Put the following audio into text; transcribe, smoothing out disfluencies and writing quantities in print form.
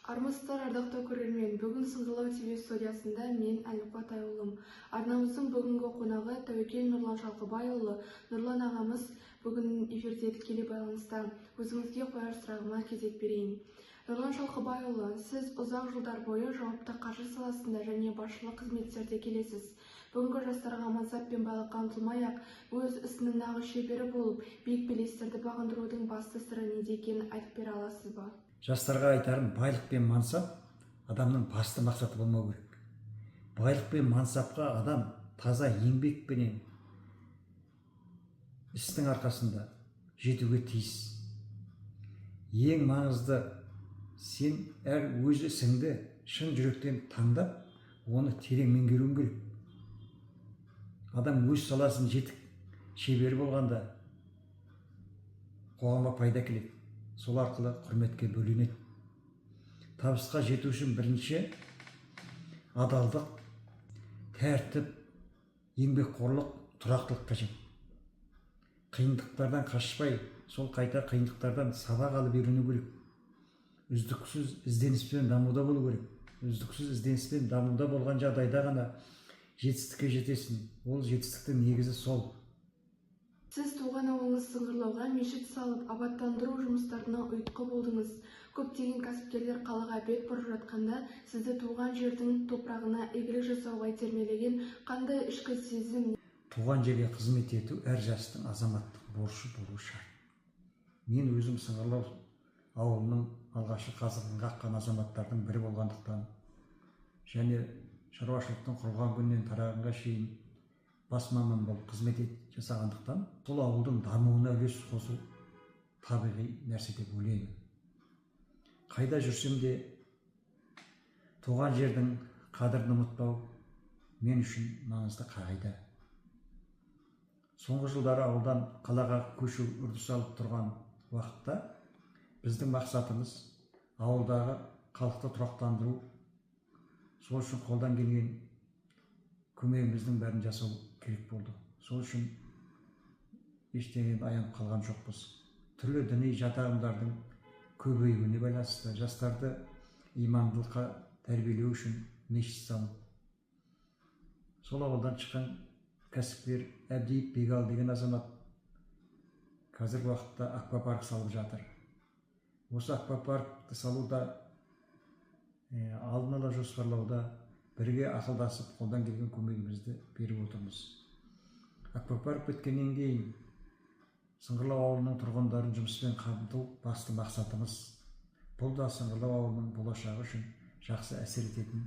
Армысыздар, ардақты көрермен. Бүгін Сыңғырлау ТВ студиясында мен Әліпа Тайұлым. Арнамыздың бүгінгі қонағы Тәуекел Нұрлан Шалқыбайұлы. Нұрлан ағамыз бүгін эфирде тікелей байланыста. Өзіңізге қояр сұрағыма кезек берейін. Нұрлан Шалқыбайұлы, сіз ұзақ жылдар бойы жауапты қаржы саласында және басшылық қызметтерде келесіз. Бүгінгі жастарға мансап пен байлыққа ұмтылмай-ақ, өз ісінің нағыз шебері болып, биік белестерді бағындырудың басты сыры неде екенін айтып бере аласыз ба? Жастарға айтарым, байлық пен мансап адамның басты мақсаты болмау керек. Байлық пен мансапқа адам таза еңбекпенен істің арқасында жетуге тиіс. Ең маңызды, сен әр өз ісіңді шын жүректен таңдап, оны терең меңгеруің керек. Адам өз саласын жетік шебері болғанда қоғамға пайда келеді. Сол арқылы құрметке бөленеді. Табысқа жету үшін бірінші адалдық, тәртіп, еңбекқорлық, тұрақтылық қажет. Қиындықтардан қашпай, сол қайта қиындықтардан сабақ алып үйрену керек. Үздіксіз ізденіспен дамуда болу керек. Үздіксіз ізденіспен дамуда болған жағдайда ғана жетістікке жетесің. Ол жетістіктің негізі сол. Сіз туған ауылыңыз Сыңғырлауға мешіт салып, абаттандыру жұмыстарына ұйытқы болдыңыз. Көптеген кәсіпкерлер қалаға бет бұрып жатқанда, сізді туған жердің топырағына игілік жасауға итермелеген қандай ішкі сезім? Туған жерге қызмет ету әр жастың азаматтық борышы болуы шарт. Мен өзім Сыңғырлау ауылының алғашқы қазығын қаққан азаматтардың бірі болғандықтан, және шаруашылықтың құрылған күннен тарағанға шейін бас маман болып қызмет жасағандықтан, сол ауылдың дамуына үлес қосу табиғи нәрсе деп ойлаймын. Қайда жүрсем де туған жердің қадірін ұмытпау мен үшін маңызды қағида. Соңғы жылдары ауылдан қалаға көшу үрдісі алып тұрған уақытта біздің мақсатымыз ауылдағы халықты тұрақтандыру. Сол үшін қолдан келген көмегіміздің бәрін жасау керек болды. Сол үшін ештеңеден аянып қалған жоқпыз. Түрлі діни жат ағымдардың көбеюіне байланысты жастарды имандылыққа тәрбиелеу үшін мешіт салып, сол ауылдан шыққан кәсіпкер Әбдиев Бегал деген азамат қазіргі уақытта аквапарк салып жатыр. Осы аквапаркты салуда алдын ала жоспарлауда бірге ақылдасып қолдан келген көмегімізді беріп отырмыз. Аквапарк біткеннен кейін Сыңғырлау ауылының тұрғындарын жұмыспен қамту басты мақсатымыз. Бұл да Сыңғырлау ауылының болашағы үшін жақсы әсер ететін